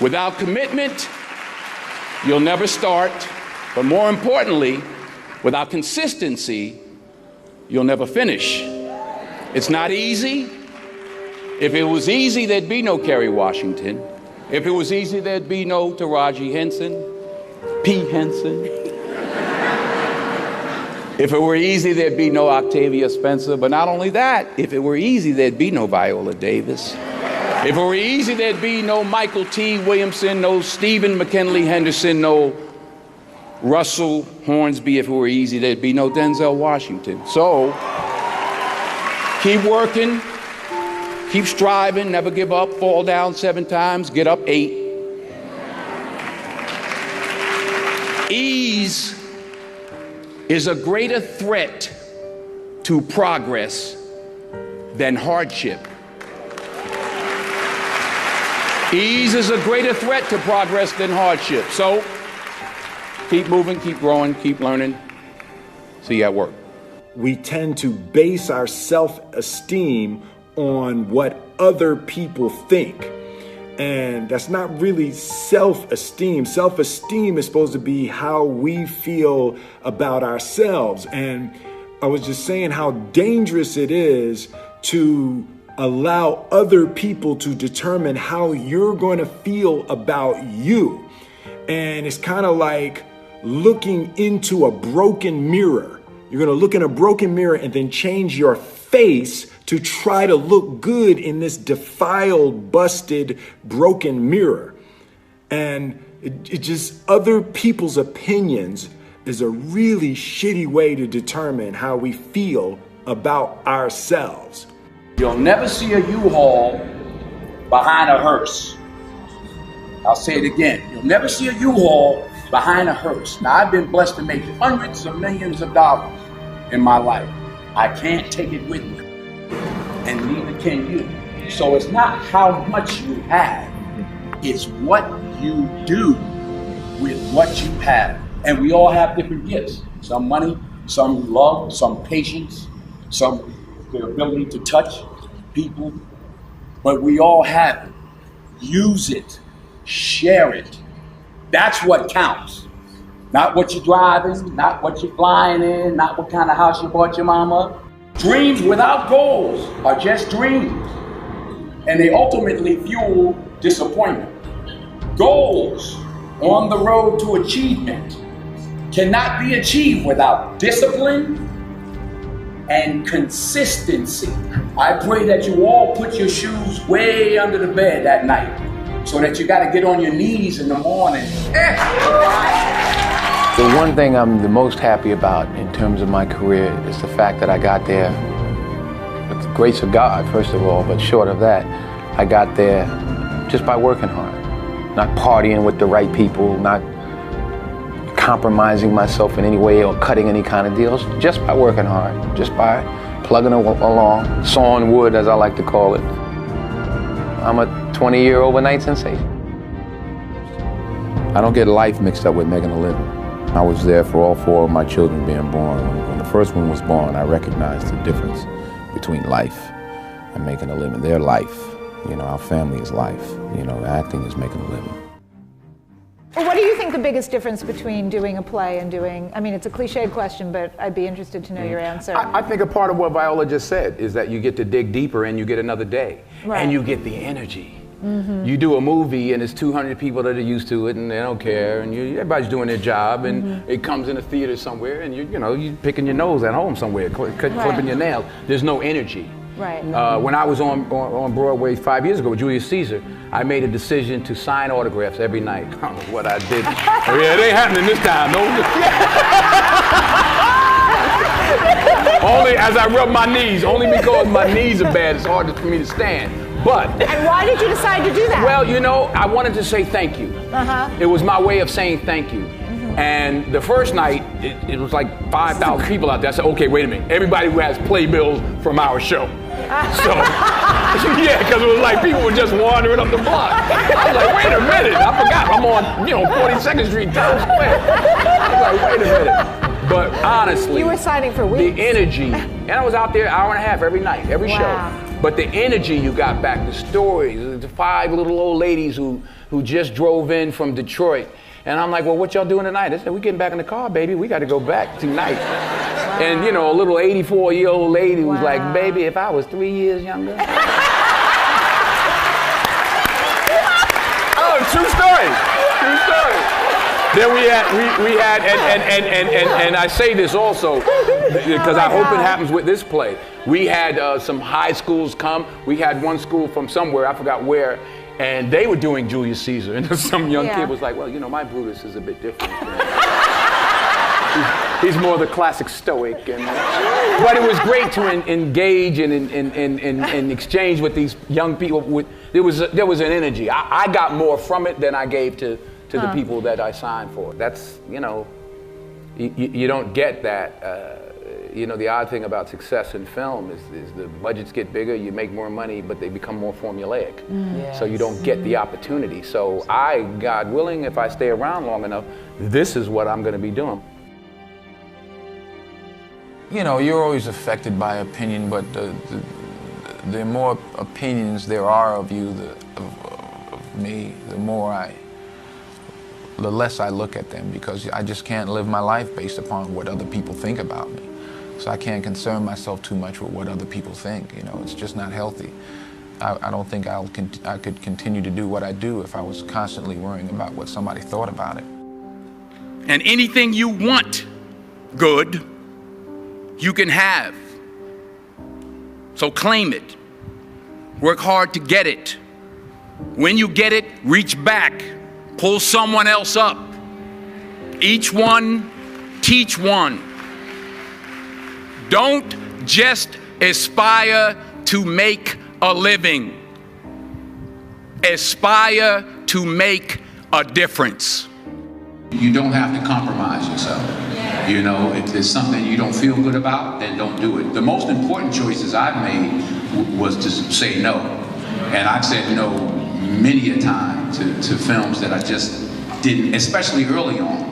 Without commitment, you'll never start. But more importantly, without consistency, you'll never finish. It's not easy. If it was easy, there'd be no Kerry Washington. If it was easy, there'd be no Taraji Henson, P. Henson. If it were easy, there'd be no Octavia Spencer. But not only that, if it were easy, there'd be no Viola Davis. If it were easy, there'd be no Michael T. Williamson, no Stephen McKinley Henderson, no Russell Hornsby. If it were easy, there'd be no Denzel Washington. So, keep working, keep striving, never give up, fall down 7 times, get up 8. Ease is a greater threat to progress than hardship. Ease is a greater threat to progress than hardship. So, keep moving, keep growing, keep learning. See you at work. We tend to base our self-esteem on what other people think. And that's not really self-esteem. Self-esteem is supposed to be how we feel about ourselves. And I was just saying how dangerous it is to allow other people to determine how you're going to feel about you. And it's kind of like looking into a broken mirror. You're going to look in a broken mirror and then change your face to try to look good in this defiled, busted, broken mirror. And it just, other people's opinions is a really shitty way to determine how we feel about ourselves. You'll never see a U-Haul behind a hearse. I'll say it again. You'll never see a U-Haul behind a hearse. Now, I've been blessed to make hundreds of millions of dollars in my life. I can't take it with me, and neither can you. So it's not how much you have, it's what you do with what you have. And we all have different gifts. Some money, some love, some patience, some the ability to touch people, but we all have it. Use it, share it. That's what counts. Not what you're driving, not what you're flying in, not what kind of house you bought your mama. Dreams without goals are just dreams, and they ultimately fuel disappointment. Goals on the road to achievement cannot be achieved without discipline and consistency. I pray that you all put your shoes way under the bed that night so that you got to get on your knees in the morning. The one thing I'm the most happy about in terms of my career is the fact that I got there with the grace of God, first of all, but short of that, I got there just by working hard, not partying with the right people, not compromising myself in any way or cutting any kind of deals, just by working hard, just by plugging along, sawing wood, as I like to call it. I'm a 20-year overnight sensation. I don't get life mixed up with making a living. I was there for all 4 of my children being born. When the first one was born, I recognized the difference between life and making a living. Their life, you know, our family is life. You know, acting is making a living. What do you think the biggest difference between doing a play and doing, I mean, it's a cliched question, but I'd be interested to know your answer. I think a part of what Viola just said is that you get to dig deeper and you get another day. Right. And you get the energy. Mm-hmm. You do a movie and it's 200 people that are used to it and they don't care and everybody's doing their job and it comes in a theater somewhere and you're picking your nose at home somewhere, clipping your nails. There's no energy. Right. When I was on Broadway 5 years ago with Julius Caesar, I made a decision to sign autographs every night. I don't know what I did. Oh, yeah, it ain't happening this time. No. Only as I rub my knees, only because my knees are bad, it's hard for me to stand. But. And why did you decide to do that? Well, you know, I wanted to say thank you. It was my way of saying thank you. And the first night, it was like 5,000 people out there. I said, okay, wait a minute. Everybody who has playbills from our show. So, yeah, because it was like people were just wandering up the block. I was like, wait a minute. I forgot I'm on, 42nd Street, Times Square. I was like, wait a minute. But honestly, you were signing for weeks. The energy. And I was out there an hour and a half every night, every show. But the energy you got back, the stories, the 5 little old ladies who just drove in from Detroit. And I'm like, well, what y'all doing tonight? They said, we getting back in the car, baby. We got to go back tonight. Wow. And, you know, a little 84-year-old lady was like, baby, if I was 3 years younger. Oh, true story. True story. Then we had, and I say this also because I hope it happens with this play. We had some high schools come. We had one school from somewhere, I forgot where, and they were doing Julius Caesar. And some young kid was like, well, you know, my Brutus is a bit different. He's more the classic stoic. But it was great to engage and exchange with these young people. There was an energy. I got more from it than I gave to the people that I signed for. That's, you know, you don't get that. You know, the odd thing about success in film is the budgets get bigger, you make more money, but they become more formulaic. So you don't get the opportunity. So God willing, if I stay around long enough, this is what I'm going to be doing. You know, you're always affected by opinion, but the more opinions there are of you, of me, the less I look at them, because I just can't live my life based upon what other people think about me. So I can't concern myself too much with what other people think. You know, it's just not healthy. I don't think I could continue to do what I do if I was constantly worrying about what somebody thought about it. And anything you want good, you can have. So claim it. Work hard to get it. When you get it, reach back. Pull someone else up. Each one, teach one. Don't just aspire to make a living. Aspire to make a difference. You don't have to compromise yourself. You know, if there's something you don't feel good about, then don't do it. The most important choices I've made was to say no. And I've said no many a time to films that I just didn't, especially early on,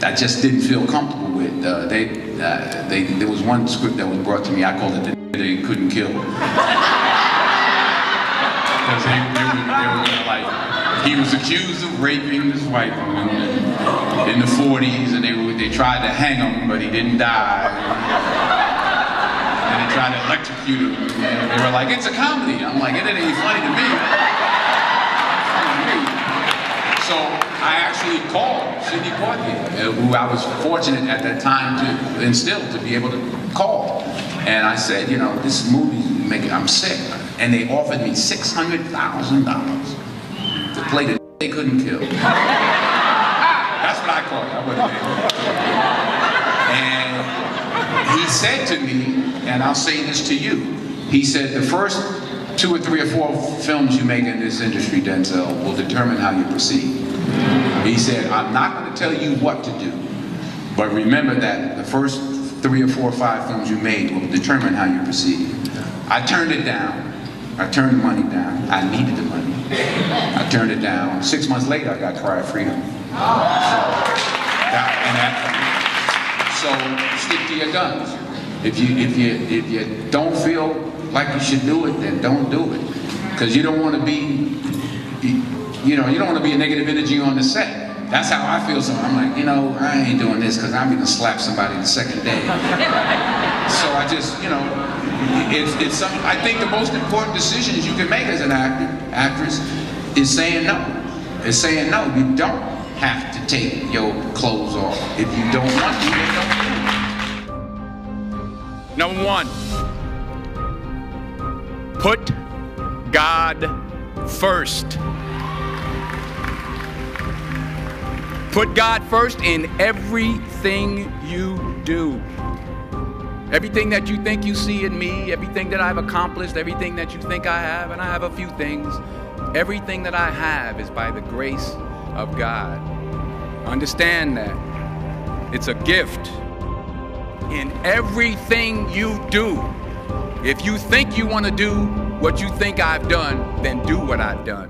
I just didn't feel comfortable with. There was one script that was brought to me, I called it The They Couldn't Kill. Because they were like, he was accused of raping his wife in the 40s, and they tried to hang him, but he didn't die. And they tried to electrocute him. And they were like, it's a comedy. I'm like, it ain't funny to me. So I actually called Sidney Poitier, who I was fortunate at that time to instill, to be able to call. And I said, you know, this movie, I'm sick. And they offered me $600,000 to play The They Couldn't Kill. That's what I called it. I wasn't there. And he said to me, and I'll say this to you, he said, the first 2 or 3 or 4 films you make in this industry, Denzel, will determine how you proceed. He said, I'm not going to tell you what to do, but remember that the first 3 or 4 or 5 films you made will determine how you proceed. I turned it down. I turned the money down. I needed the money. I turned it down. 6 months later, I got Cry of Freedom. So stick to your guns. If you don't feel like you should do it, then don't do it. Because you don't want to be, you don't want to be a negative energy on the set. That's how I feel. So I'm like, you know, I ain't doing this because I'm going to slap somebody the second day. So I just, you know, it's something. I think the most important decisions you can make as an actress is saying no. Is saying no. You don't have to take your clothes off. If you don't want to, then don't do it. Number 1, put God first. Put God first in everything you do. Everything that you think you see in me, everything that I've accomplished, everything that you think I have, and I have a few things, everything that I have is by the grace of God. Understand that. It's a gift. In everything you do, if you think you want to do what you think I've done, then do what I've done.